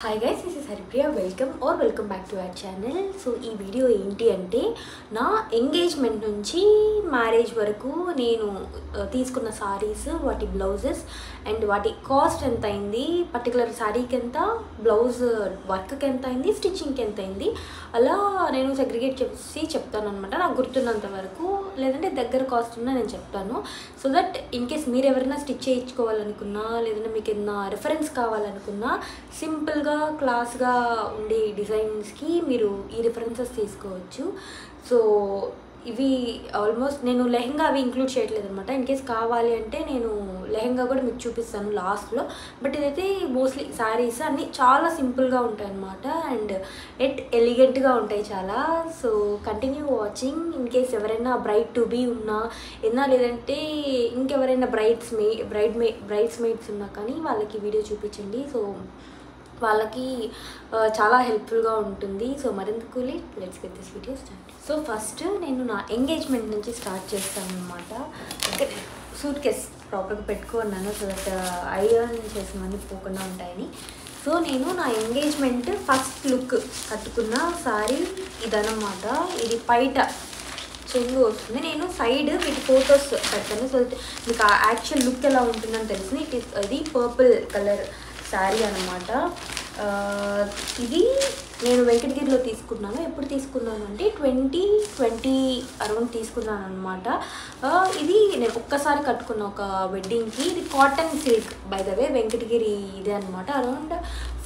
Hi guys, this is Haripriya. Welcome back to our channel. So ఈ video ఏంటి అంటే నా ఎంగేజ్మెంట్ నుంచి మ్యారేజ్ వరకు నేను తీసుకున్న సారీస్, వాటి బ్లౌజెస్ అండ్ వాటి కాస్ట్ ఎంత అయింది, పర్టికులర్ సారీకి ఎంత, బ్లౌజ్ వర్క్కి ఎంత అయింది, స్టిచ్చింగ్కి ఎంత అయింది, అలా నేను సెగ్రిగేట్ చేసి చెప్తాను అనమాట. నాకు గుర్తున్నంత వరకు, లేదంటే దగ్గర కాస్ట్ ఉన్నా నేను చెప్తాను. సో దట్ ఇన్ కేస్ మీరు ఎవరైనా స్టిచ్ చేయించుకోవాలనుకున్నా, లేదంటే మీకు ఏదైనా రెఫరెన్స్ కావాలనుకున్నా, సింపుల్గా క్లాస్గా ఉండే డిజైన్స్కి మీరు ఈ రిఫరెన్సెస్ తీసుకోవచ్చు. సో ఇవి ఆల్మోస్ట్ నేను లెహెంగా అవి ఇంక్లూడ్ చేయట్లేదు అనమాట. ఇన్ కేస్ కావాలి అంటే నేను లెహెంగా కూడా మీకు చూపిస్తాను లాస్ట్లో. బట్ ఇదైతే మోస్ట్లీ శారీస్ అన్నీ చాలా సింపుల్గా ఉంటాయి అన్నమాట. అండ్ ఎలిగెంట్గా ఉంటాయి చాలా. So continue watching. In case ఎవరైనా బ్రైడ్ టు బీ ఉన్నా, లేదంటే ఇంకెవరైనా బ్రైడ్స్ మేడ్స్ ఉన్నా కానీ వాళ్ళకి వీడియో చూపించండి. సో వాళ్ళకి చాలా హెల్ప్ఫుల్గా ఉంటుంది. సో మరెందుకు let's get this video start. So first నేను నా ఎంగేజ్మెంట్ నుంచి స్టార్ట్ చేస్తాను అనమాట. సూట్ కేస్ ప్రాపర్గా పెట్టుకున్నాను సో దట్ ఐరన్ చేసినవన్నీ పోకుండా ఉంటాయని. సో నేను నా ఎంగేజ్మెంట్ ఫస్ట్ లుక్ కట్టుకున్న సారీ ఇదన్నమాట. ఇది పైట చెంగు వస్తుంది. నేను సైడ్ వీటి ఫొటోస్ పెడతాను సో మీకు ఆ యాక్చువల్ లుక్ ఎలా ఉంటుందని తెలుస్తుంది. ఇది పర్పుల్ కలర్ శారీ అనమాట. ఇది నేను వెంకటగిరిలో తీసుకున్నాను. ఎప్పుడు తీసుకున్నాను అంటే 2020 అరౌండ్ తీసుకున్నాను అనమాట. ఇది నేను ఒక్కసారి కట్టుకున్న ఒక వెడ్డింగ్కి. ఇది cotton silk by the way, Venkatagiri ఇదే అనమాట. అరౌండ్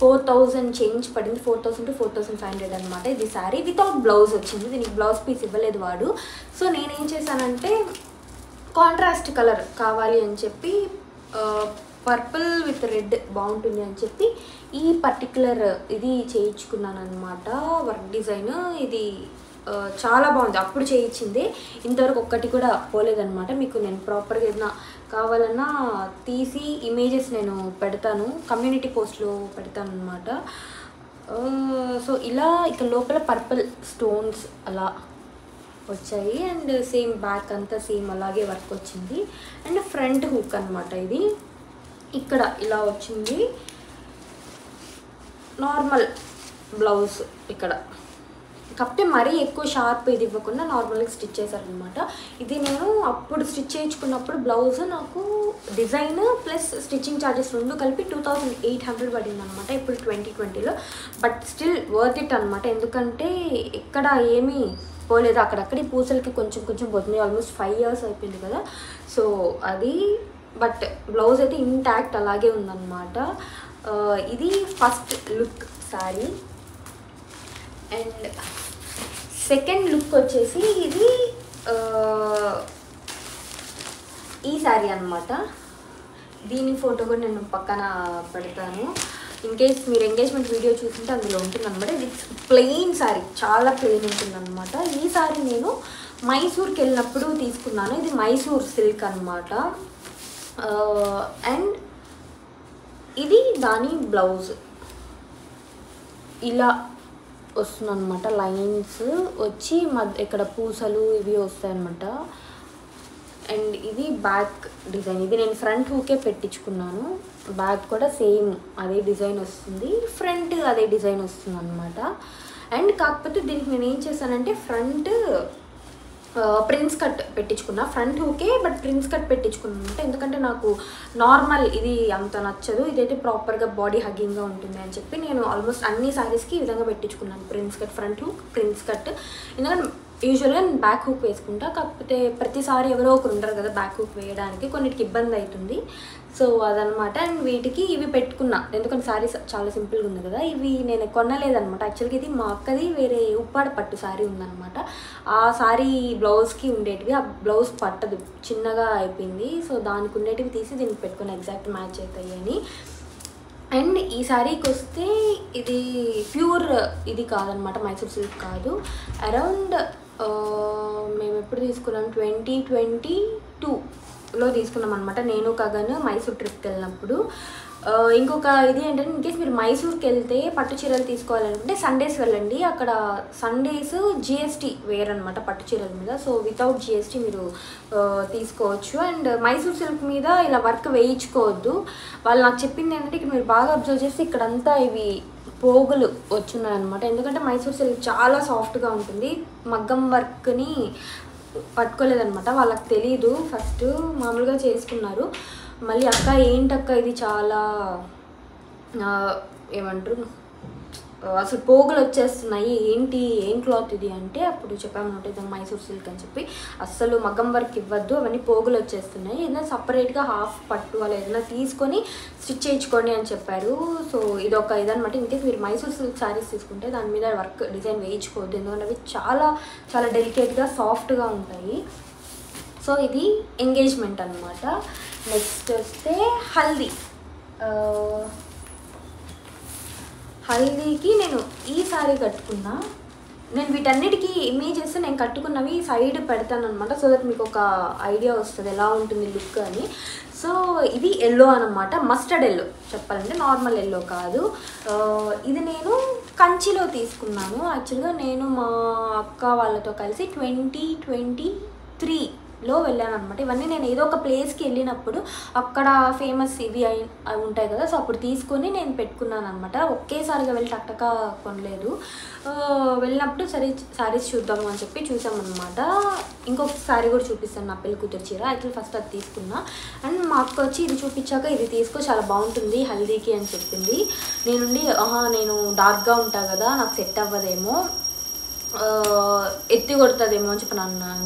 4000 చేంజ్ పడింది, 4000 to 4500 అనమాట. ఇది శారీ వితౌట్ బ్లౌజ్ వచ్చింది. దీనికి బ్లౌజ్ పీస్ ఇవ్వలేదు వాడు. సో నేనేం చేశానంటే కాంట్రాస్ట్ కలర్ కావాలి అని చెప్పి, పర్పుల్ విత్ రెడ్ బాగుంటుంది అని చెప్పి ఈ పర్టికులర్ ఇది చేయించుకున్నాను అనమాట. వర్క్ డిజైన్ ఇది చాలా బాగుంది. అప్పుడు చేయించింది, ఇంతవరకు ఒక్కటి కూడా పోలేదన్నమాట. మీకు నేను ప్రాపర్గా ఏదైనా కావాలన్నా తీసి ఇమేజెస్ నేను పెడతాను, కమ్యూనిటీ పోస్ట్లో పెడతాను అనమాట. సో ఇలా ఇక లోపల పర్పుల్ స్టోన్స్ అలా వచ్చాయి. అండ్ సేమ్ బ్యాక్ అంతా సేమ్ అలాగే వర్క్ వచ్చింది. అండ్ ఫ్రంట్ హుక్ అనమాట. ఇది ఇక్కడ ఇలా వచ్చింది. నార్మల్ బ్లౌజ్ ఇక్కడ కాకపోతే మరీ ఎక్కువ షార్ప్ ఇది ఇవ్వకుండా నార్మల్గా స్టిచ్ చేశారనమాట. ఇది నేను అప్పుడు స్టిచ్ చేయించుకున్నప్పుడు బ్లౌజ్ నాకు డిజైన్ ప్లస్ స్టిచ్చింగ్ ఛార్జెస్ రెండు కలిపి 2800 పడింది అనమాట. ఇప్పుడు 2020లో. బట్ స్టిల్ వర్త్ ఇట్ అనమాట. ఎందుకంటే ఎక్కడ ఏమీ పోలేదు. అక్కడక్కడి పూసలకి కొంచెం పోతుంది. ఆల్మోస్ట్ 5 years అయిపోయింది కదా. సో అది బట్ బ్లౌజ్ అయితే ఇంటాక్ట్ అలాగే ఉందన్నమాట. ఇది first look sari. And second look వచ్చేసి ఇది ఈ శారీ అనమాట. దీని ఫోటో కూడా నేను పక్కన పెడతాను. ఇన్ కేస్ మీరు ఎంగేజ్మెంట్ వీడియో చూస్తుంటే అందులో ఉంటుందన్నమాట. ఇది ప్లెయిన్ శారీ, చాలా ప్లెయిన్ ఉంటుందన్నమాట. ఈ శారీ నేను మైసూర్కి వెళ్ళినప్పుడు తీసుకున్నాను. ఇది మైసూర్ సిల్క్ అనమాట. అండ్ ఇది దాని బ్లౌజ్ ఇలా వస్తుందన్నమాట. లైన్స్ వచ్చి ఇక్కడ పూసలు ఇవి వస్తాయన్నమాట. అండ్ ఇది బ్యాక్ డిజైన్. ఇది నేను ఫ్రంట్ హూకే పెట్టించుకున్నాను. బ్యాక్ కూడా సేమ్ అదే డిజైన్ వస్తుంది, ఫ్రంట్ అదే డిజైన్ వస్తుంది అనమాట. అండ్ కాకపోతే దీనికి నేను ఏం చేశానంటే ఫ్రంట్ ప్రిన్స్ కట్ పెట్టించుకున్నా. ఫ్రంట్ హూకే బట్ ప్రిన్స్ కట్ పెట్టించుకున్నాను అనమాట. ఎందుకంటే నాకు నార్మల్ ఇది అంత నచ్చదు. ఇదైతే ప్రాపర్గా బాడీ హగ్గింగ్గా ఉంటుంది అని చెప్పి నేను ఆల్మోస్ట్ అన్ని శారీస్కి ఈ విధంగా పెట్టించుకున్నాను. Prince cut, front hook, prince cut. ఎందుకంటే యూజువల్గా నేను బ్యాక్ హూక్ వేసుకుంటా. కాకపోతే ప్రతిసారి ఎవరో ఒకరు ఉంటారు కదా బ్యాక్ హూక్ వేయడానికి, కొన్నిటికి ఇబ్బంది అవుతుంది. సో అదనమాట. అండ్ వీటికి ఇవి పెట్టుకున్నా ఎందుకంటే శారీ చాలా సింపుల్గా ఉంది కదా. ఇవి నేను కొనలేదనమాట. యాక్చువల్గా ఇది మా అక్కది వేరే ఉప్పాడ పట్టు శారీ ఉందన్నమాట. ఆ శారీ బ్లౌజ్కి ఉండేటివి, ఆ బ్లౌజ్ పట్టదు, చిన్నగా అయిపోయింది. సో దానికి ఉండేటివి తీసి దీనికి పెట్టుకుని ఎగ్జాక్ట్ మ్యాచ్ అవుతాయి అని. అండ్ ఈ శారీకి వస్తే ఇది ప్యూర్ ఇది కాదనమాట, మైసూర్ సిల్క్ కాదు. అరౌండ్ మేము ఎప్పుడు తీసుకున్నాం 2022లో తీసుకున్నాం అనమాట. నేను కగన్ మైసూర్ ట్రిప్కి వెళ్ళినప్పుడు. ఇంకొక ఇది ఏంటంటే ఇన్ కేస్ మీరు మైసూర్కి వెళ్తే పట్టు చీరలు తీసుకోవాలనుకుంటే సండేస్ వెళ్ళండి. అక్కడ సండేస్ జిఎస్టీ వేరనమాట పట్టు చీరల మీద. సో వితౌట్ జిఎస్టీ మీరు తీసుకోవచ్చు. అండ్ మైసూర్ సిల్క్ మీద ఇలా వర్క్ వేయించుకోవద్దు. వాళ్ళు నాకు చెప్పింది ఏంటంటే ఇక్కడ మీరు బాగా అబ్జర్వ్ చేస్తే ఇక్కడంతా ఇవి పోగులు వచ్చున్నాయి అనమాట. ఎందుకంటే మైసూర్ సిల్క్ చాలా సాఫ్ట్గా ఉంటుంది. మగ్గం వర్క్ని పట్టుకోలేదనమాట, వాళ్ళకి తెలీదు. ఫస్ట్ మామూలుగా చేసుకున్నారు. మళ్ళీ అక్క ఏంటక్క ఇది చాలా ఏమంటారు అసలు పోగులు వచ్చేస్తున్నాయి, ఏంటి ఏం క్లాత్ ఇది అంటే అప్పుడు చెప్పామన్నమాట ఇది మైసూర్ సిల్క్ అని చెప్పి. అస్సలు మగ్గం వర్క్ ఇవ్వద్దు, అవన్నీ పోగులు వచ్చేస్తున్నాయి, ఏదైనా సపరేట్గా హాఫ్ పట్టు అలా ఏదైనా తీసుకొని స్టిచ్ చేయించుకోండి అని చెప్పారు. సో ఇదొక ఇదనమాట. ఇన్కేస్ మీరు మైసూర్ సిల్క్ శారీస్ తీసుకుంటే దాని మీద వర్క్ డిజైన్ వేయించుకోవద్దు, ఎందుకంటే అవి చాలా చాలా డెలికేట్గా సాఫ్ట్గా ఉంటాయి. సో ఇది ఎంగేజ్మెంట్ అనమాట. నెక్స్ట్ వస్తే హల్దీ. హల్దీకి నేను ఈ సారీ కట్టుకున్నా. నేను వీటన్నిటికీ ఇమేజెస్ నేను కట్టుకున్నవి సైడ్ పెడతాను అనమాట, సో దట్ మీకు ఒక ఐడియా వస్తుంది ఎలా ఉంటుంది లుక్ అని. సో ఇది ఎల్లో అనమాట, మస్టర్డ్ ఎల్లో చెప్పాలంటే, నార్మల్ ఎల్లో కాదు. ఇది నేను కంచిలో తీసుకున్నాను. యాక్చువల్గా నేను మా అక్క వాళ్ళతో కలిసి 2023లో వెళ్ళాను అనమాట. ఇవన్నీ నేను ఏదో ఒక ప్లేస్కి వెళ్ళినప్పుడు అక్కడ ఫేమస్ ఇవి ఉంటాయి కదా, సో అప్పుడు తీసుకొని నేను పెట్టుకున్నాను అనమాట. ఒకేసారిగా వెళ్ళి టక్టక కొనలేదు. వెళ్ళినప్పుడు సరే శారీస్ చూద్దాము అని చెప్పి చూసామన్నమాట. ఇంకొక శారీ కూడా చూపిస్తాను, నా పెళ్లి కూతురు చీర. యాక్చువల్లీ ఫస్ట్ అది తీసుకున్నా, అండ్ మా అక్క వచ్చి ఇది చూపించాక ఇది తీసుకో చాలా బాగుంటుంది హల్దీకి అని చెప్పింది. నేను డార్క్గా ఉంటా కదా, నాకు సెట్ అవ్వదేమో, ఎత్తి కొడుతుందేమో అని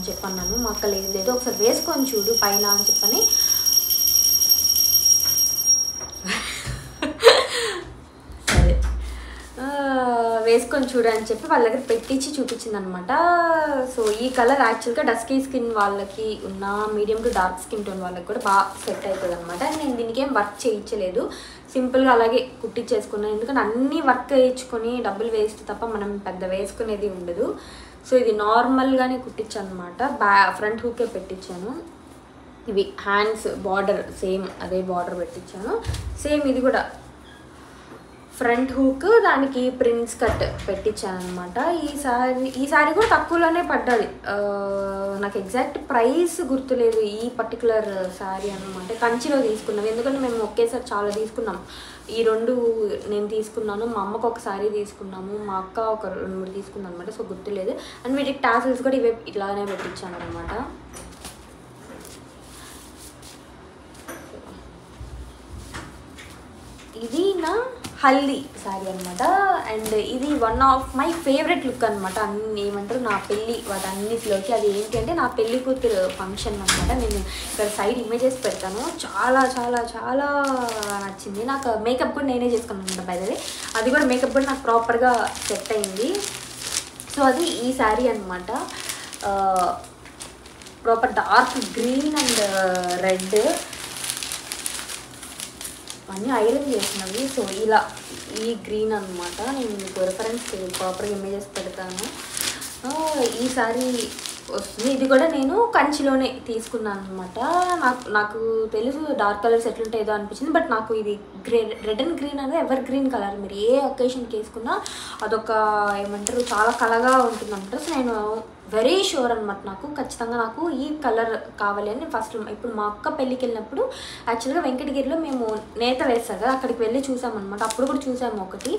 చెప్పన్నాను. మా అక్క లేదు ఒకసారి వేసుకొని చూడు పైన అని చెప్పని సరే వేసుకొని చూడని చెప్పి వాళ్ళ దగ్గర పెట్టించి చూపించింది అనమాట. సో ఈ కలర్ యాక్చువల్గా డస్కీ స్కిన్ వాళ్ళకి ఉన్న medium to dark skin tone వాళ్ళకి కూడా బాగా సెట్ అవుతుంది అనమాట. నేను దీనికి ఏం వర్క్ చేయించలేదు, సింపుల్గా అలాగే కుట్టించేసుకున్నాను. ఎందుకంటే అన్నీ వర్క్ వేయించుకొని డబ్బులు వేస్ట్ తప్ప మనం పెద్ద వేసుకునేది ఉండదు. సో ఇది నార్మల్గానే కుట్టించాను అనమాట. ఫ్రంట్ హూకే పెట్టించాను. ఇవి హ్యాండ్స్ బార్డర్ సేమ్ అదే బార్డర్ పెట్టించాను. సేమ్ ఇది కూడా ఫ్రంట్ హూక్, దానికి ప్రిన్స్ కట్ పెట్టించాను అనమాట. ఈ సారీ కూడా తక్కువలోనే పడ్డది. నాకు ఎగ్జాక్ట్ ప్రైస్ గుర్తులేదు ఈ పర్టికులర్ శారీ అనమాట. కంచిలో తీసుకున్నాం, ఎందుకంటే మేము ఒకేసారి చాలా తీసుకున్నాం. ఈ రెండు నేను తీసుకున్నాను, మా అమ్మకు ఒక శారీ తీసుకున్నాము, మా అక్క ఒక 2-3 తీసుకున్నాను అనమాట. సో గుర్తులేదు. అండ్ వీటికి టాసిల్స్ కూడా ఇవే ఇట్లానే పెట్టించాను అనమాట. ఇది నా హల్దీ శారీ అనమాట. అండ్ ఇది one of my favourite look అనమాట. అన్ని ఏమంటారు నా పెళ్ళి వాటన్నిటిలోకి. అది ఏంటి అంటే నా పెళ్ళి కూతురు ఫంక్షన్ అనమాట. నేను ఇక్కడ సైడ్ ఇమేజెస్ పెడతాను. చాలా చాలా చాలా నచ్చింది నాకు. మేకప్ కూడా నేనే చేసుకున్నాను అనమాట బై ద వే. అది కూడా మేకప్ కూడా నాకు ప్రాపర్గా సెట్ అయింది. సో అది ఈ శారీ అనమాట. Proper dark green and red అన్నీ ఐరన్ చేసినవి. సో ఇలా ఈ గ్రీన్ అనమాట. నేను మీకు రెఫరెన్స్ ప్రాపర్గా ఇమేజెస్ పెడతాను. ఈ సారీ వస్తుంది. ఇది కూడా నేను కంచిలోనే తీసుకున్నాను అనమాట. నాకు తెలుసు డార్క్ కలర్స్ ఎట్లుంటే ఏదో అనిపించింది, బట్ నాకు ఇది రెడ్ అండ్ గ్రీన్ అనేది ఎవర్ గ్రీన్ కలర్. మీరు ఏ ఒకేషన్కి వేసుకున్నా అదొక ఏమంటారు చాలా కలగా ఉంటుంది అనమాట. సో నేను వెరీ షూర్ అనమాట, నాకు ఖచ్చితంగా నాకు ఈ కలర్ కావాలి అని. ఫస్ట్ ఇప్పుడు మా అక్క పెళ్ళికి వెళ్ళినప్పుడు యాక్చువల్గా వెంకటగిరిలో మేము నేత వేస్తారు కదా, అక్కడికి వెళ్ళి చూసామన్నమాట. అప్పుడు కూడా చూసాము ఒకటి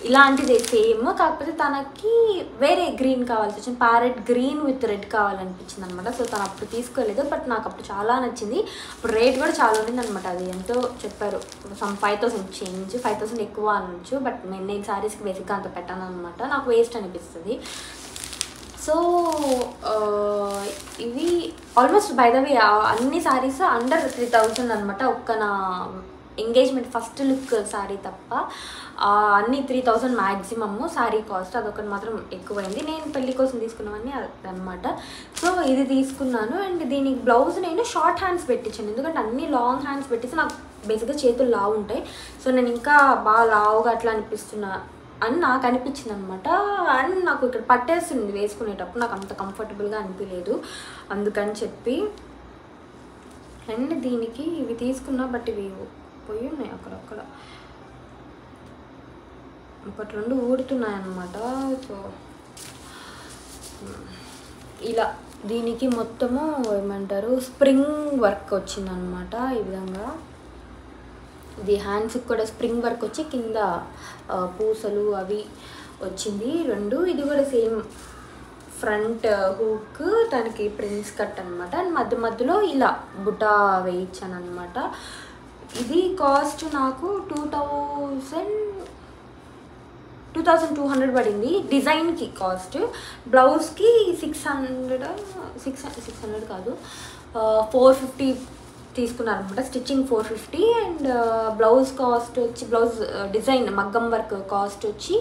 ఇలాంటిది సేమ్, కాకపోతే తనకి వేరే గ్రీన్ కావాల్సి వచ్చింది, ప్యారెట్ గ్రీన్ విత్ రెడ్ కావాలనిపించింది అనమాట. సో తను అప్పుడు తీసుకోలేదు, బట్ నాకు అప్పుడు చాలా నచ్చింది. అప్పుడు రేట్ కూడా చాలా ఉండింది అనమాట. అది ఎంతో చెప్పారు, సమ్ 5,000 చేంజ్, 5,000 ఎక్కువ అనొచ్చు. బట్ నేను శారీస్కి బేసిక్గా అంత పెట్టాను అనమాట, నాకు వేస్ట్ అనిపిస్తుంది. సో ఇవి ఆల్మోస్ట్ బై ద వే అన్ని శారీస్ అండర్ 3,000 అనమాట. ఒక్క నా ఎంగేజ్మెంట్ ఫస్ట్ లుక్ శారీ తప్ప అన్ని 3,000 మ్యాక్సిమమ్ శారీ కాస్ట్. అదొకటి మాత్రం ఎక్కువైంది. నేను పెళ్లి కోసం తీసుకున్నవన్నీ అనమాట. సో ఇది తీసుకున్నాను. అండ్ దీనికి బ్లౌజ్ నేను షార్ట్ హ్యాండ్స్ పెట్టించాను, ఎందుకంటే అన్ని లాంగ్ హ్యాండ్స్ పెట్టేసి నాకు బేసిక్గా చేతులు లావు ఉంటాయి. సో నేను ఇంకా బాగా లావుగా అట్లా అనిపిస్తున్నా అని నాకు అనిపించింది అనమాట. అండ్ నాకు ఇక్కడ పట్టేస్తుంది వేసుకునేటప్పుడు, నాకు అంత కంఫర్టబుల్గా అనిపించలేదు అందుకని చెప్పి. అండ్ దీనికి ఇవి తీసుకున్నా, బట్ ఇవి పోయి ఉన్నాయి అక్కడక్కడ, 1-2 ఊడుతున్నాయి అన్నమాట. సో ఇలా దీనికి మొత్తము ఏమంటారు స్ప్రింగ్ వర్క్ వచ్చిందనమాట. ఈ విధంగా ఇది హ్యాండ్స్కి కూడా స్ప్రింగ్ వర్క్ వచ్చి కింద పూసలు అవి వచ్చింది 2. ఇది కూడా సేమ్ ఫ్రంట్ హూక్, దానికి ప్రిన్స్ కట్ అనమాట. అండ్ మధ్యలో ఇలా బుటా వేయించాను అనమాట. ఇది కాస్ట్ నాకు 2200 పడింది డిజైన్కి కాస్ట్. బ్లౌజ్కి 600 కాదు 450 తీసుకున్నారనమాట. స్టిచ్చింగ్ 450 అండ్ బ్లౌజ్ కాస్ట్ వచ్చి బ్లౌజ్ డిజైన్ మగ్గం వర్క్ కాస్ట్ వచ్చి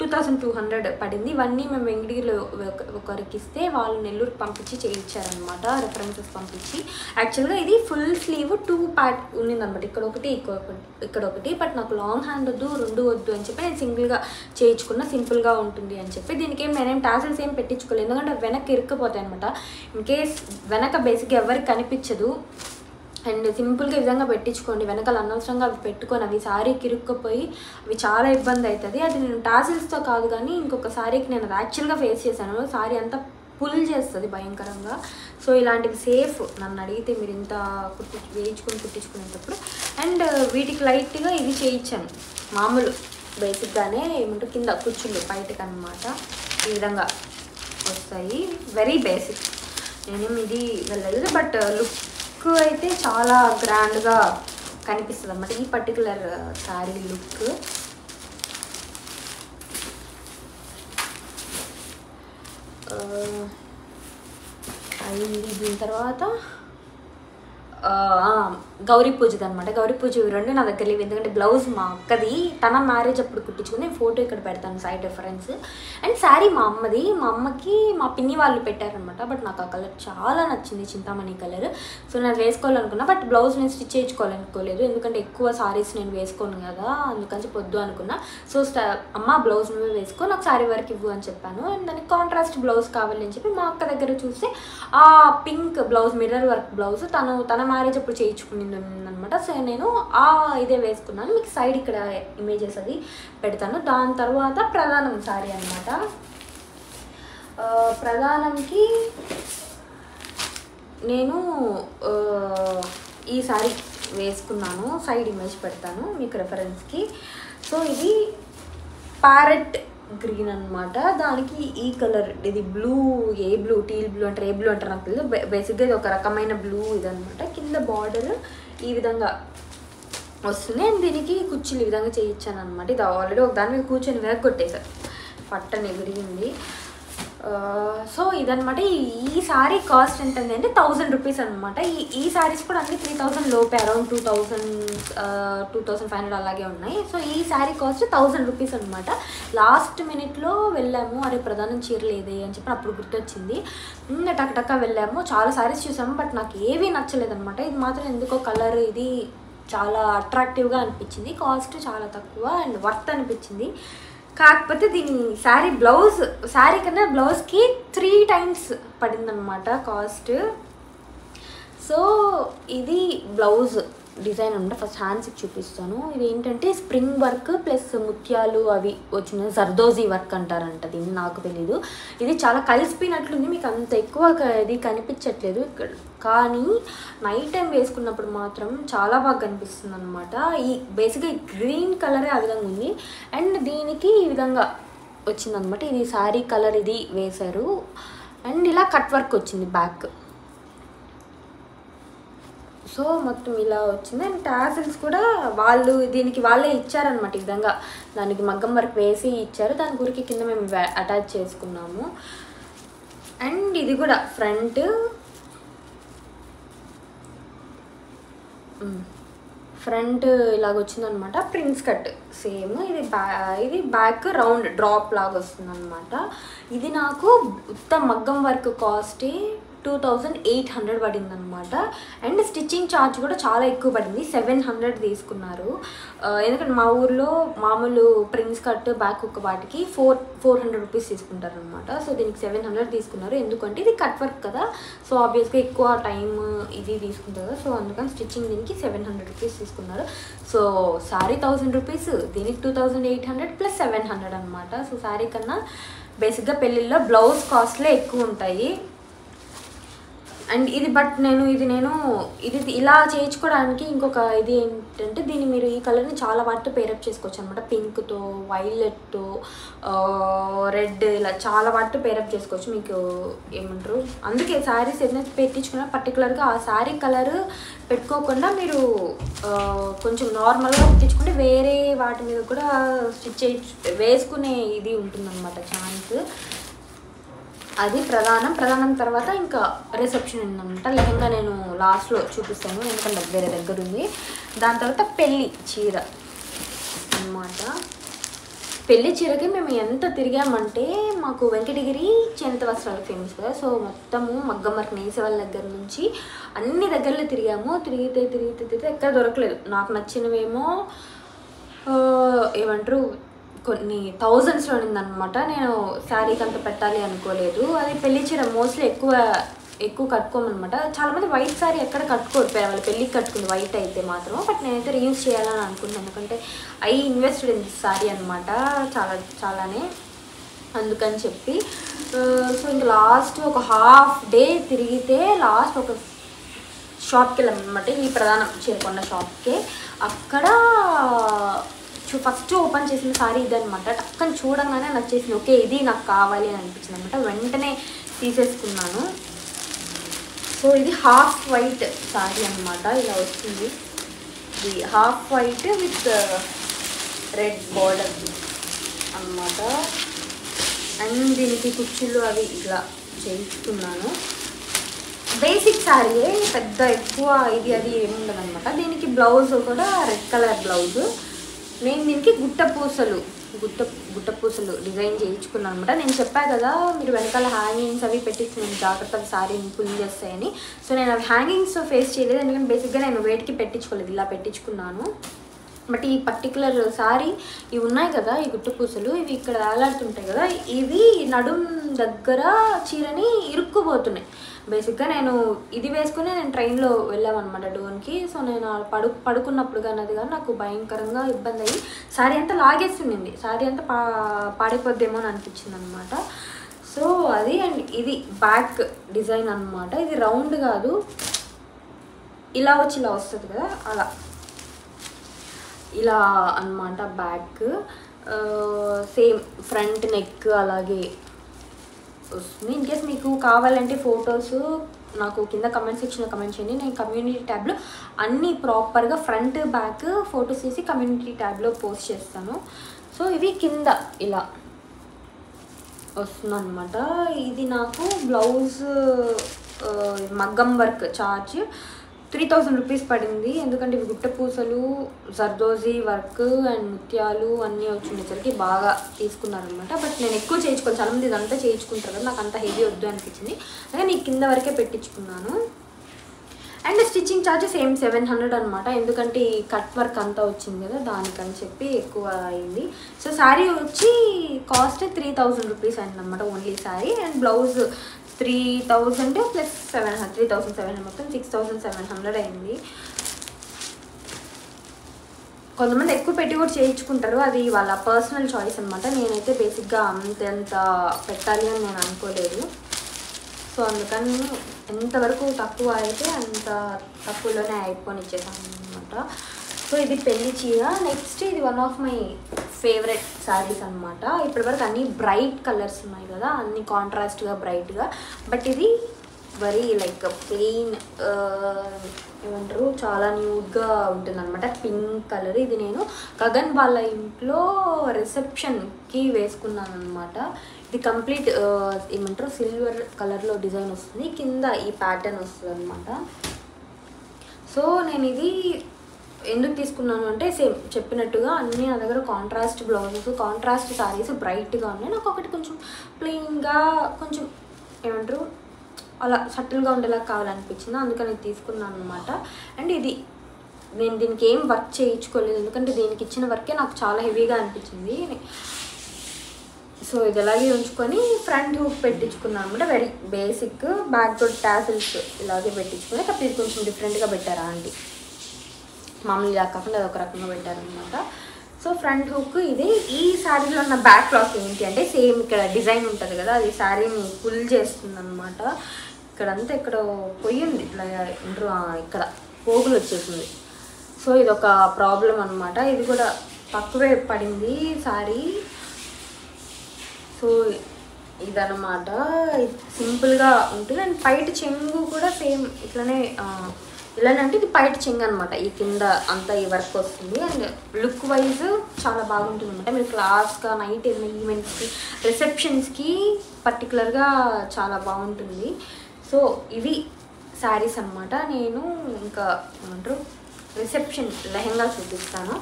2200 పడింది. ఇవన్నీ మేము వెంగళూరులో ఒకరికి ఇస్తే వాళ్ళు నెల్లూరుకి పంపించి చేయించారనమాట, రెఫరెన్సెస్ పంపించి. యాక్చువల్గా ఇది ఫుల్ స్లీవ్ 2 పార్ట్ ఉన్నిందనమాట, ఇక్కడ ఒకటి. బట్ నాకు లాంగ్ హ్యాండ్ వద్దు, 2 వద్దు అని చెప్పి నేను సింగిల్గా చేయించుకున్న, సింపుల్గా ఉంటుంది అని చెప్పి. దీనికి నేనేం టాసిల్స్ ఏం పెట్టించుకోలేదు, ఎందుకంటే వెనక్కి ఇరుక్కుపోతాయి అనమాట. ఇన్ కేస్ వెనక బేసిక్గా ఎవరికి కనిపించదు. అండ్ సింపుల్గా ఈ విధంగా పెట్టించుకోండి, వెనకాల అనవసరంగా అవి పెట్టుకొని అవి శారీకి ఇరుక్కుపోయి అవి చాలా ఇబ్బంది అవుతుంది. అది నేను టాసిల్స్తో కాదు కానీ ఇంకొక శారీకి నేను అది యాక్చువల్గా ఫేస్ చేశాను. శారీ అంతా పుల్ చేస్తుంది భయంకరంగా. సో ఇలాంటివి సేఫ్ నన్ను అడిగితే మీరు ఇంత కుట్టించుకునేటప్పుడు. అండ్ వీటికి లైట్గా ఇది చేయించాను, మామూలు బేసిక్గానే ఏమంటే కింద కుచ్చుళ్ళు బయటకు అనమాట ఈ విధంగా వస్తాయి. వెరీ బేసిక్, నేనేమి ఇది వెళ్ళలేదు. బట్ లుక్ అయితే చాలా గ్రాండ్గా కనిపిస్తుంది అన్నమాట ఈ పర్టికులర్ శారీ లుక్. అయింది. దీని తర్వాత గౌరీ పూజది అనమాట. గౌరీ పూజ 2 నా దగ్గర లేవు, ఎందుకంటే బ్లౌజ్ మా అక్కది తన మ్యారేజ్ అప్పుడు కుట్టించుకుంది. ఫోటో ఇక్కడ పెడతాను సైడ్ రెఫరెన్స్. అండ్ శారీ మా అమ్మది, మా అమ్మకి మా పిన్ని వాళ్ళు పెట్టారనమాట. బట్ నాకు ఆ కలర్ చాలా నచ్చింది, చింతామణి కలర్. సో నేను వేసుకోవాలనుకున్నా, బట్ బ్లౌజ్ నేను స్టిచ్ చేయించుకోవాలనుకోలేదు, ఎందుకంటే ఎక్కువ సారీస్ నేను వేసుకోను కదా, అందుకని పొద్దు అనుకున్నా. సో అమ్మ బ్లౌజ్ నువ్వే వేసుకో, నాకు శారీ వర్క్ ఇవ్వు అని చెప్పాను. అండ్ దానికి కాంట్రాస్ట్ బ్లౌజ్ కావాలి అని చెప్పి మా అక్క దగ్గర చూస్తే ఆ pink blouse mirror work blouse తన మ్యారేజ్ అప్పుడు చేయించుకునింది అనమాట. సో నేను ఇదే వేసుకున్నాను. మీకు సైడ్ ఇక్కడ ఇమేజెస్ అది పెడతాను. దాని తర్వాత ప్రధానం శారీ అనమాట. ప్రధానంకి నేను ఈ శారీ వేసుకున్నాను, సైడ్ ఇమేజ్ పెడతాను మీకు రెఫరెన్స్కి. సో ఇది ప్యారెట్ గ్రీన్ అనమాట. దానికి ఈ కలర్ ఇది బ్లూ, టీల్ బ్లూ అంటారు, ఏ బ్లూ అంటారు నాకు తెలియదు. బేసిక్గా ఇది ఒక రకమైన బ్లూ ఇదనమాట. కింద బార్డర్ ఈ విధంగా వస్తుంది. అండ్ దీనికి కుర్చీలు ఈ విధంగా చేయించాను అనమాట. ఇది ఆల్రెడీ ఒక దాని మీద కూర్చొని విరగొట్టేశారు, పట్టని ఎగిరింది. సో ఇదనమాట. ఈ శారీ కాస్ట్ ఎంత అంటే 1000 రూపీస్ అనమాట. ఈ శారీస్ కూడా అన్ని 3000 లోపే, అరౌండ్ 2500 అలాగే ఉన్నాయి. సో ఈ శారీ కాస్ట్ 1000 రూపీస్ అనమాట. లాస్ట్ మినిట్లో వెళ్ళాము, అరే ప్రధానం చీర లేదే అని చెప్పి అప్పుడు గుర్తొచ్చింది. టక్ వెళ్ళాము, చాలా శారీస్ చూసాము, బట్ నాకు ఏవీ నచ్చలేదన్నమాట. ఇది మాత్రం ఎందుకో కలర్ ఇది చాలా అట్రాక్టివ్గా అనిపించింది. కాస్ట్ చాలా తక్కువ అండ్ వర్త్ అనిపించింది. కాకపోతే దీని శారీ కన్నా బ్లౌజ్కి 3 times పడిందనమాట కాస్ట్. సో ఇది బ్లౌజ్ డిజైన్ అనమాట. ఫస్ట్ హ్యాండ్స్కి చూపిస్తాను. ఇది ఏంటంటే స్ప్రింగ్ వర్క్ ప్లస్ ముత్యాలు అవి వచ్చిన జర్దోజీ వర్క్ అంటారంట దీన్ని, నాకు తెలీదు. ఇది చాలా కలిసిపోయినట్లుంది, మీకు అంత ఎక్కువ ఇది కనిపించట్లేదు ఇక్కడ, కానీ నైట్ టైం వేసుకున్నప్పుడు మాత్రం చాలా బాగా కనిపిస్తుంది అనమాట. ఈ బేసిక్గా ఈ గ్రీన్ కలరే ఆ విధంగా ఉంది. అండ్ దీనికి ఈ విధంగా వచ్చిందనమాట. ఇది శారీ కలర్ ఇది వేశారు. అండ్ ఇలా కట్ వర్క్ వచ్చింది బ్యాక్. సో మొత్తం ఇలా వచ్చింది. అండ్ టాసిల్స్ కూడా దీనికి వాళ్ళే ఇచ్చారనమాట. ఈ విధంగా దానికి మగ్గం వర్క్ వేసి ఇచ్చారు, దాని గురికి కింద మేము అటాచ్ చేసుకున్నాము. అండ్ ఇది కూడా ఫ్రంట్ ఇలాగ వచ్చిందనమాట. Prince cut same. ఇది బ్యాక్ రౌండ్ డ్రాప్ లాగా వస్తుంది అనమాట. ఇది నాకు మగ్గం వర్క్ కాస్ట్ 2800 పడింది అనమాట. అండ్ స్టిచ్చింగ్ ఛార్జ్ కూడా చాలా ఎక్కువ పడింది, 700 తీసుకున్నారు. ఎందుకంటే మా ఊర్లో మామూలు ప్రిన్స్ కట్ బ్యాక్ ఒక వాటికి 400 రూపీస్ తీసుకుంటారు అనమాట. సో దీనికి 700 తీసుకున్నారు, ఎందుకంటే ఇది కట్ వర్క్ కదా. సో ఆబ్వియస్గా ఎక్కువ టైం ఇది తీసుకుంటారు కదా. సో అందుకని స్టిచ్చింగ్ దీనికి 700 రూపీస్ తీసుకున్నారు. సో శారీ 1000 రూపీస్, దీనికి 2800 ప్లస్ 700 అనమాట. సో శారీ కన్నా బేసిక్గా పెళ్ళిళ్ళలో బ్లౌజ్ కాస్ట్లే ఎక్కువ ఉంటాయి. అండ్ ఇది బట్ నేను ఇది ఇలా చేయించుకోవడానికి ఇంకొక ఇది ఏంటంటే దీన్ని మీరు ఈ కలర్ని చాలా వాటితో పేరప్ చేసుకోవచ్చు అనమాట. పింక్తో, వైలెట్తో, రెడ్, ఇలా చాలా వాటితో పేరప్ చేసుకోవచ్చు. మీకు ఏమంటారు, అందుకే శారీస్ ఏదైనా పెట్టించుకున్నా పర్టికులర్గా ఆ శారీ కలర్ పెట్టుకోకుండా మీరు కొంచెం నార్మల్గా పెట్టించుకుంటే వేరే వాటి మీద కూడా స్టిచ్ వేసుకునే ఇది ఉంటుందన్నమాట ఛాన్స్. అది ప్రధానం తర్వాత ఇంకా రిసెప్షన్ ఉందన్నమాట. లెహంగా నేను లాస్ట్లో చూపిస్తాను ఎందుకంటే వేరే దగ్గర ఉంది. దాని తర్వాత పెళ్ళి చీర అన్నమాట. పెళ్లి చీరకి మేము ఎంత తిరిగామంటే మాకు వెంకటగిరి చేనేత వస్త్రాలు ఫేమస్ కదా. సో మొత్తము మగ్గం వర్క్ నేసే వాళ్ళ దగ్గర నుంచి అన్ని దగ్గరలో తిరిగాము. తిరిగితే ఎక్కడ దొరకలేదు. నాకు నచ్చినవేమో ఏమంటారు కొన్ని థౌజండ్స్లో ఉందన్నమాట. నేను శారీకి అంత పెట్టాలి అనుకోలేదు. అది పెళ్లి చీర మోస్ట్లీ ఎక్కువ కట్టుకోమన్నమాట. చాలామంది వైట్ శారీ ఎక్కడ కట్టుకోరు, వాళ్ళు పెళ్ళికి కట్టుకుంది వైట్ అయితే మాత్రం. బట్ నేనైతే రీయూజ్ చేయాలని అనుకుంటున్నాను ఎందుకంటే I invested in this sari అనమాట చాలానే, అందుకని చెప్పి. సో ఇంకా లాస్ట్ ఒక హాఫ్ డే తిరిగితే లాస్ట్ ఒక షాప్కి వెళ్ళామన్నమాట. ఈ ప్రధానం చీరకొండ షాప్కి. అక్కడ ఫస్ట్ ఓపెన్ చేసిన శారీ ఇదనమాట. టక్కని చూడంగానే నచ్చేసింది. ఓకే ఇది నాకు కావాలి అని అనిపించింది అనమాట. వెంటనే తీసేసుకున్నాను. సో ఇది హాఫ్ వైట్ శారీ అనమాట. ఇలా వస్తుంది. ఇది half white with red border అన్నమాట. అండ్ దీనికి కుచ్చులు అవి ఇలా చేయించుకున్నాను. బేసిక్ శారీయే, పెద్ద ఎక్కువ ఇది అది ఏముండదు అనమాట. దీనికి బ్లౌజ్ కూడా రెడ్ కలర్ బ్లౌజ్. నేను దీనికి గుట్ట పూసలు డిజైన్ చేయించుకున్నాను అనమాట. నేను చెప్పాను కదా మీరు వెనకాల హ్యాంగింగ్స్ అవి పెట్టించుకున్నాను జాగ్రత్తగా శారీని పుల్ చేస్తాయని. సో నేను అవి హ్యాంగింగ్స్ ఫేస్ చేయలేదు ఎందుకంటే బేసిక్గా నేను వెయిట్కి పెట్టించుకోలేదు, ఇలా పెట్టించుకున్నాను. బట్ ఈ పర్టికులర్ శారీ ఇవి ఉన్నాయి కదా ఈ గుట్ట పూసలు, ఇవి ఇక్కడ వేలాడుతుంటాయి కదా, ఇవి నడుం దగ్గర చీరని ఇరుక్కుపోతున్నాయి. బేసిక్గా నేను ఇది వేసుకుని నేను ట్రైన్లో వెళ్ళామన్నమాట డోన్కి. సో నేను పడుకున్నప్పుడు కానీ అది కానీ నాకు భయంకరంగా ఇబ్బంది అయ్యి శారీ అంతా లాగేస్తుంది. శారీ అంతా పాడైపోద్దేమో అని అనిపించింది అనమాట. సో అది. అండ్ ఇది బ్యాక్ డిజైన్ అనమాట. ఇది రౌండ్ కాదు, ఇలా వచ్చి ఇలా వస్తుంది కదా, అలా ఇలా అన్నమాట బ్యాక్. సేమ్ ఫ్రంట్ నెక్ అలాగే వస్తుంది. ఇన్ కేస్ మీకు కావాలంటే ఫొటోస్ నాకు కింద కమెంట్ సెక్షన్లో కమెంట్ చేయండి. నేను కమ్యూనిటీ ట్యాబ్లో అన్నీ ప్రాపర్గా ఫ్రంట్ బ్యాక్ ఫొటోస్ తీసి కమ్యూనిటీ ట్యాబ్లో పోస్ట్ చేస్తాను. సో ఇవి కింద ఇలా వస్తుందన్నమాట. ఇది నాకు బ్లౌజ్ మగ్గం వర్క్ ఛార్జ్ 3000 రూపీస్ పడింది. ఎందుకంటే ఇవి గుట్ట పూసలు, జర్దోజీ వర్క్ అండ్ ముత్యాలు అన్నీ వచ్చేసరికి బాగా తీసుకున్నారనమాట. బట్ నేను ఎక్కువ చేయించుకోను, చాలామంది ఇదంతా చేయించుకుంటారు కదా, నాకు అంత హెవీ వద్దు అనిపించింది. అలాగే నేను కింద వరకే పెట్టించుకున్నాను. అండ్ స్టిచ్చింగ్ ఛార్జ్ సేమ్ 700 అనమాట. ఎందుకంటే ఈ కట్ వర్క్ అంతా వచ్చింది కదా దానికని చెప్పి ఎక్కువ అయింది. సో శారీ వచ్చి కాస్ట్ 3000 రూపీస్ అయిందనమాట only sari. And blouse 3000 plus 700, 3700 మొత్తం 6700 అయింది. కొంతమంది ఎక్కువ పెట్టి కూడా చేయించుకుంటారు, అది వాళ్ళ పర్సనల్ చాయిస్ అనమాట. నేనైతే బేసిక్గా అంత పెట్టాలి అని నేను అనుకోలేదు. సో అందుకని ఎంతవరకు తక్కువ అయితే అంత తక్కువలోనే అయిపోయి ఇచ్చేసాను అనమాట. సో ఇది పెళ్లి చీర. నెక్స్ట్ ఇది one of my favourite saris అనమాట. ఇప్పటివరకు అన్నీ బ్రైట్ కలర్స్ ఉన్నాయి కదా, అన్ని కాంట్రాస్ట్గా బ్రైట్గా. బట్ ఇది వెరీ లైక్ ప్లెయిన్ ఏమంటారు చాలా న్యూడ్గా ఉంటుంది అనమాట. Pink colour. ఇది నేను గగన్ వాళ్ళ ఇంట్లో రిసెప్షన్కి వేసుకున్నాను అనమాట. ఇది కంప్లీట్ ఏమంటారు సిల్వర్ కలర్లో డిజైన్ వస్తుంది, కింద ఈ ప్యాటర్న్ వస్తుంది అనమాట. సో నేను ఇది ఎందుకు తీసుకున్నాను అంటే సేమ్ చెప్పినట్టుగా అన్నీ నా దగ్గర కాంట్రాస్ట్ బ్లౌజెస్, కాంట్రాస్ట్ శారీస్ బ్రైట్గా ఉన్నాయి. నాకు ఒకటి కొంచెం ప్లెయిన్గా కొంచెం ఏమంటారు అలా సటిల్గా ఉండేలా కావాలనిపించింది, అందుకని ఇది తీసుకున్నాను అనమాట. అండ్ ఇది నేను దీనికి ఏం వర్క్ చేయించుకోలేదు ఎందుకంటే దీనికి ఇచ్చిన వర్కే నాకు చాలా హెవీగా అనిపించింది. సో ఇది అలాగే ఉంచుకొని ఫ్రంట్ హుక్ పెట్టించుకున్నాను అనమాట. Very basic. బ్యాక్ తోటి టాసిల్స్ ఇలాగే పెట్టించుకొని, కాకపోతే ఇది కొంచెం డిఫరెంట్గా పెట్టారా అండి, మామూలుగా కాకుండా అది ఒక రకంగా పెట్టారనమాట. సో ఫ్రంట్ హుక్ ఇది. ఈ శారీలో ఉన్న బ్యాక్ క్లాత్ ఏంటి అంటే సేమ్ ఇక్కడ డిజైన్ ఉంటుంది కదా, అది శారీని పుల్ చేస్తుంది అనమాట. ఇక్కడంతా ఇక్కడ పొయ్యింది ఇట్లా ఇక్కడ పోగులు వచ్చేసింది. సో ఇది ఒక ప్రాబ్లం అనమాట. ఇది కూడా తక్కువే పడింది సారీ. సో ఇదన్నమాట, సింపుల్గా ఉంటుంది. అండ్ పైట చెంగు కూడా సేమ్ ఇట్లానే అంటే ఇది పైట చెంగు అనమాట. ఈ కింద అంతా ఈ వర్క్ వస్తుంది. అండ్ లుక్ వైజ్ చాలా బాగుంటుంది అనమాట. మీరు క్లాస్గా నైట్ ఏదైనా ఈవెంట్స్కి రిసెప్షన్స్కి పర్టికులర్గా చాలా బాగుంటుంది. సో ఇవి శారీస్ అనమాట. నేను ఇంకా ఏమంటారు రిసెప్షన్ లెహెంగా చూపిస్తాను.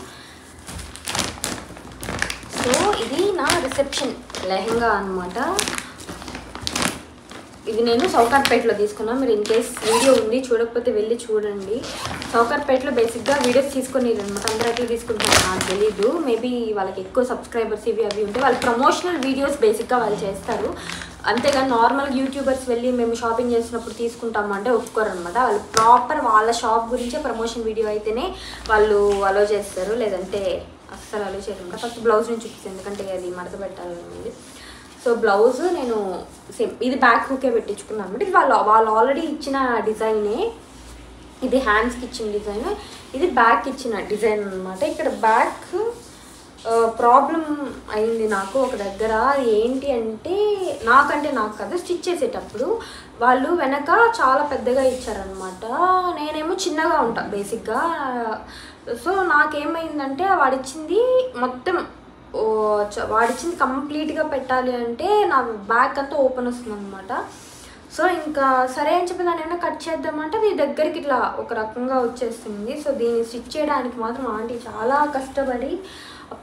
సో ఇది నా రిసెప్షన్ లెహెంగా అనమాట. ఇది నేను సౌకార్పేటలో తీసుకున్నాను. మీరు ఇన్ కేస్ వీడియో ఉంది చూడకపోతే వెళ్ళి చూడండి. సౌకార్పేటలో బేసిక్గా వీడియోస్ తీసుకొని అనమాట. అందరూ ఎట్లా తీసుకుంటారు నాకు తెలీదు. మేబీ వాళ్ళకి ఎక్కువ సబ్స్క్రైబర్స్ ఇవి అవి ఉంటే వాళ్ళు ప్రమోషనల్ వీడియోస్ బేసిక్గా వాళ్ళు చేస్తారు. అంతేగాని నార్మల్ యూట్యూబర్స్ వెళ్ళి మేము షాపింగ్ చేసినప్పుడు తీసుకుంటాము అంటే ఒప్పుకోరు అనమాట. వాళ్ళు ప్రాపర్ వాళ్ళ షాప్ గురించే ప్రమోషన్ వీడియో అయితేనే వాళ్ళు అలో చేస్తారు, లేదంటే అస్సలు అలో చేయరు. ఫస్ట్ బ్లౌజ్ నుంచి చూపిస్తాను ఎందుకంటే అది మడత పెట్టాలనేది. సో బ్లౌజ్ నేను సేమ్ ఇది బ్యాక్ హుకే పెట్టించుకున్నాను అనమాట. ఇది వాళ్ళు ఆల్రెడీ ఇచ్చిన డిజైనే. ఇది హ్యాండ్స్కి ఇచ్చిన డిజైన్, ఇది బ్యాక్ ఇచ్చిన డిజైన్ అనమాట. ఇక్కడ బ్యాక్ ప్రాబ్లం అయింది నాకు ఒక దగ్గర. ఏంటి అంటే నాకు కదా స్టిచ్ చేసేటప్పుడు వాళ్ళు వెనక చాలా పెద్దగా ఇచ్చారనమాట. నేనేమో చిన్నగా ఉంటాను బేసిక్గా. సో నాకేమైందంటే వాడిచ్చింది కంప్లీట్గా పెట్టాలి అంటే నా బ్యాక్ అంతా ఓపెన్ వస్తుంది అనమాట. సో ఇంకా సరే అని చెప్పి దాన్ని ఏమైనా కట్ చేద్దామంటే అది దగ్గరికి ఇట్లా ఒక రకంగా వచ్చేస్తుంది. సో దీన్ని స్టిచ్ చేయడానికి మాత్రం ఆంటీ చాలా కష్టపడి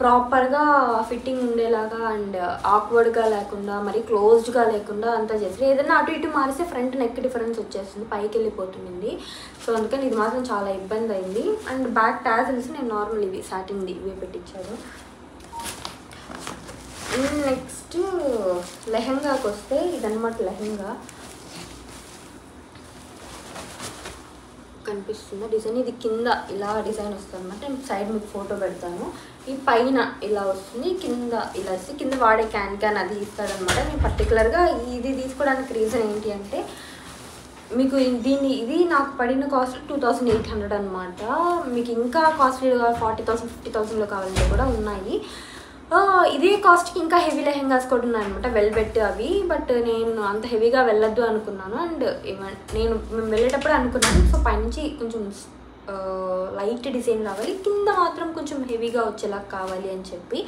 ప్రాపర్గా ఫిట్టింగ్ ఉండేలాగా అండ్ ఆక్వర్డ్గా లేకుండా మరి క్లోజ్డ్గా లేకుండా అంతా చేస్తారు. ఏదైనా అటు ఇటు మారిస్తే ఫ్రంట్ నెక్ డిఫరెన్స్ వచ్చేస్తుంది, పైకి వెళ్ళిపోతుంది. సో అందుకని ఇది మాత్రం చాలా ఇబ్బంది అయింది. అండ్ బ్యాక్ టాజిల్స్ నేను నార్మల్ ఇవి సాటిన్ది ఇవే పెట్టించాను. నెక్స్ట్ లెహెంగాకి వస్తే ఇదన్నమాట. లెహెంగా కనిపిస్తుందా డిజైన్? ఇది కింద ఇలా డిజైన్ వస్తుంది అనమాట. నేను సైడ్ మీకు ఫోటో పెడతాను. ఈ పైన ఇలా వస్తుంది, కింద ఇలా వస్తుంది. కింద వాడే క్యాన్ అది ఇస్తాడనమాట. నేను పర్టికులర్గా ఇది తీసుకోవడానికి రీజన్ ఏంటి అంటే మీకు ఇది నాకు పడిన కాస్ట్ 2800 అనమాట. మీకు ఇంకా కాస్ట్లీగా 40,000 50,000లో కావాలంటే కూడా ఉన్నాయి. ఇదే కాస్ట్కి ఇంకా హెవీ లెహెంగాస్ కూడా ఉన్నాయన్నమాట, వెల్వెట్ అవి. బట్ నేను అంత హెవీగా వెళ్ళొద్దు అనుకున్నాను. అండ్ మేము వెళ్ళేటప్పుడు అనుకున్నాను సో పైనుంచి కొంచెం లైట్ డిజైన్ రావాలి, కింద మాత్రం కొంచెం హెవీగా వచ్చేలా కావాలి అని చెప్పి.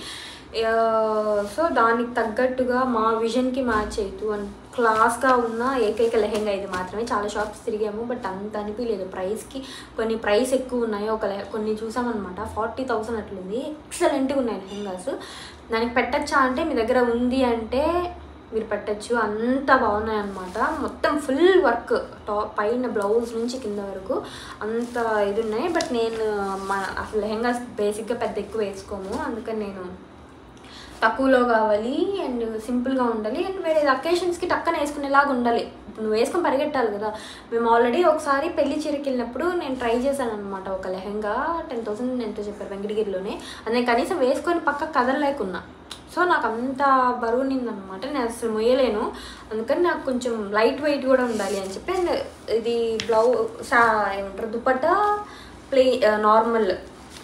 సో దానికి తగ్గట్టుగా మా విజన్కి మ్యాచ్ అవుతూ అండ్ క్లాస్గా ఉన్న ఏకైక లెహెంగా ఇది మాత్రమే. చాలా షాప్స్ తిరిగాము బట్ అంత అనిపించలేదు. ప్రైస్కి ప్రైస్ ఎక్కువ ఉన్నాయి. కొన్ని చూసామన్నమాట 40,000 అట్లుంది. ఎక్సలెంట్గా ఉన్నాయి లెహెంగాస్. దానికి పెట్టచ్చా అంటే మీ దగ్గర ఉంది అంటే మీరు పెట్టచ్చు, అంత బాగున్నాయి అన్నమాట. మొత్తం ఫుల్ వర్క్ పైన బ్లౌజ్ నుంచి కింద వరకు అంత ఇది ఉన్నాయి. బట్ నేను అసలు లెహెంగాస్ బేసిక్గా పెద్ద ఎక్కువ వేసుకోము, అందుకని నేను తక్కువలో కావాలి అండ్ సింపుల్గా ఉండాలి అండ్ వేరే అకేషన్స్కి టక్కన వేసుకునేలాగా ఉండాలి. ఇప్పుడు నువ్వు వేసుకొని పరిగెట్టాలి కదా. మేము ఆల్రెడీ ఒకసారి పెళ్లి చీరకి వెళ్ళినప్పుడు నేను ట్రై చేశాను అనమాట. ఒక లెహెంగా 10,000 ఎంతో చెప్పారు వెంకటగిరిలోనే. అది నేను కనీసం వేసుకొని పక్క కదలలేకున్నా. సో నాకు అంత బరువు నిందనమాట, నేను అసలు మొయ్యలేను. అందుకని నాకు కొంచెం లైట్ వెయిట్ కూడా ఉండాలి అని చెప్పి. అండ్ ఇది ఏమంటారు దుపట్టా నార్మల్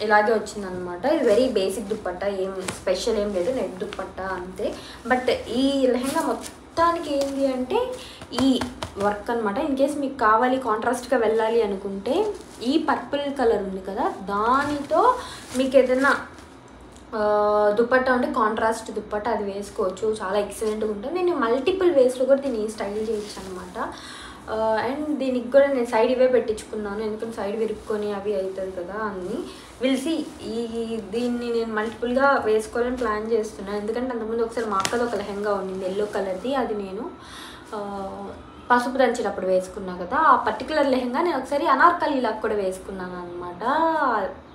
ఇలాగే వచ్చిందనమాట. ఇది వెరీ బేసిక్ దుపట్టా, ఏం స్పెషల్ ఏం లేదు, నెట్ దుపట్టా అంతే. బట్ ఈ లెహెంగా మొత్తానికి ఏంటి అంటే ఈ వర్క్ అనమాట. ఇన్ కేస్ మీకు కావాలి కాంట్రాస్ట్గా వెళ్ళాలి అనుకుంటే ఈ పర్పుల్ కలర్ ఉంది కదా దానితో మీకు ఏదైనా దుపట్టా ఉంటే కాంట్రాస్ట్ దుపట్టా అది వేసుకోవచ్చు, చాలా ఎక్సలెంట్గా ఉంటుంది. నేను మల్టిపుల్ వేస్లో కూడా దీన్ని స్టైల్ చేయొచ్చు అనమాట. అండ్ దీనికి కూడా నేను సైడ్ ఇవే పెట్టించుకున్నాను, ఎందుకంటే సైడ్ విరుక్కొని అవి అవుతుంది కదా అన్నీ విల్సి. దీన్ని నేను మల్టిపుల్గా వేసుకోవాలని ప్లాన్ చేస్తున్నాను. ఎందుకంటే అంతకుముందు ఒకసారి మా అక్కది ఒక లెహెంగా ఉండింది ఎల్లో కలర్ది, అది నేను పసుపు దంచినప్పుడు వేసుకున్నా కదా. ఆ పర్టికులర్ లెహెంగా నేను ఒకసారి అనార్కలీలాగా కూడా వేసుకున్నాను అనమాట.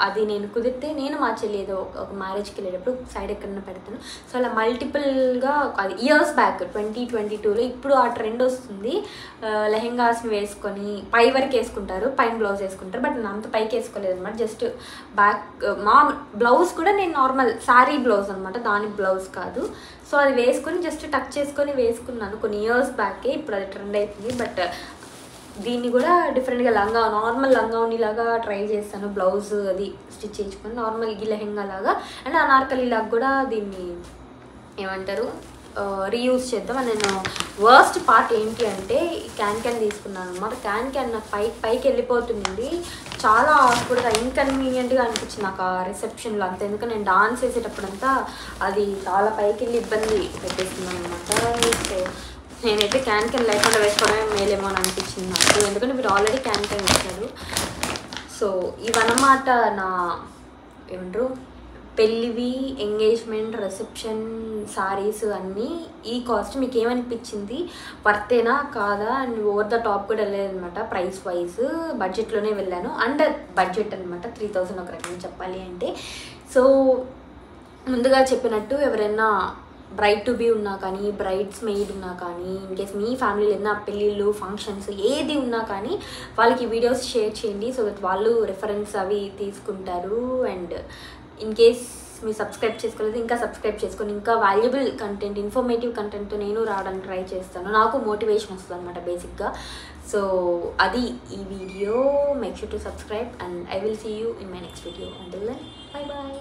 అది నేను కుదిరితే నేను మా చెల్లి ఏదో ఒక మ్యారేజ్కి వెళ్ళేటప్పుడు సైడ్ ఎక్కడన్నా పెడతాను. సో అలా మల్టిపుల్గా అది ఇయర్స్ బ్యాక్ 2022లో ఇప్పుడు ఆ ట్రెండ్ వస్తుంది. లెహెంగాస్ వేసుకొని పై వరకు వేసుకుంటారు, పైన బ్లౌజ్ వేసుకుంటారు. బట్ నేను అంత పైకి వేసుకోలేదు అనమాట, జస్ట్ బ్యాక్. మా బ్లౌజ్ కూడా నేను నార్మల్ శారీ బ్లౌజ్ అనమాట, దాని బ్లౌజ్ కాదు. సో అది వేసుకొని జస్ట్ టక్ చేసుకొని వేసుకున్నాను కొన్ని ఇయర్స్ బ్యాకే. ఇప్పుడు అది ట్రెండ్ అవుతుంది. బట్ దీన్ని కూడా డిఫరెంట్గా నార్మల్ లంగావనిలాగా ట్రై చేస్తాను. బ్లౌజ్ అది స్టిచ్ చేయించుకొని నార్మల్ ఈ లెహెంగా లాగా అండ్ అనార్కలి లాగా కూడా దీన్ని ఏమంటారు రీయూజ్ చేద్దాం. అని నేను వర్స్ట్ పార్ట్ ఏంటి అంటే క్యాన్ తీసుకున్నాను అనమాట. క్యాన్ నాకు పైకి వెళ్ళిపోతుంది, చాలా ఆకుడుగా ఇన్కన్వీనియంట్గా అనిపించింది నాకు ఆ రిసెప్షన్లో అంతా. ఎందుకంటే నేను డాన్స్ వేసేటప్పుడంతా అది చాలా పైకి వెళ్ళి ఇబ్బంది పెట్టేస్తున్నాను అనమాట. సో నేనైతే క్యాన్ లేకుండా వేసుకోవడమే మేలేమో అని అనిపించింది నాకు, ఎందుకంటే మీరు ఆల్రెడీ క్యాన్ ఇచ్చారు. సో ఇవన్నమాట నా ఏమంటారు పెళ్ళివి, ఎంగేజ్మెంట్, రిసెప్షన్ సారీస్ అన్నీ. ఈ కాస్ట్ మీకు ఏమనిపించింది, వర్తేనా కాదా? అండ్ ఓవర్ ద టాప్ కూడా వెళ్ళలేదనమాట. ప్రైస్ వైజ్ బడ్జెట్లోనే వెళ్ళాను, అండర్ బడ్జెట్ అనమాట, 3000 ఒక రకంగా చెప్పాలి అంటే. సో ముందుగా చెప్పినట్టు ఎవరైనా బ్రైడ్ టు బీ ఉన్నా కానీ, బ్రైడ్స్ మెయిడ్ ఉన్నా కానీ, ఇన్కేస్ మీ ఫ్యామిలీలో ఏదైనా పెళ్ళిళ్ళు, ఫంక్షన్స్ ఏది ఉన్నా కానీ వాళ్ళకి వీడియోస్ షేర్ చేయండి. సో దట్ వాళ్ళు రిఫరెన్స్ అవి తీసుకుంటారు. అండ్ ఇన్కేస్ మీరు సబ్స్క్రైబ్ చేసుకోలేదు, ఇంకా సబ్స్క్రైబ్ చేసుకొని ఇంకా వాల్యుబుల్ కంటెంట్, ఇన్ఫర్మేటివ్ కంటెంట్తో నేను రావడానికి ట్రై చేస్తాను. నాకు మోటివేషన్ వస్తుంది అనమాట బేసిక్గా. సో అది ఈ వీడియో. Make sure to subscribe and I will see you in my next video. Until then bye bye.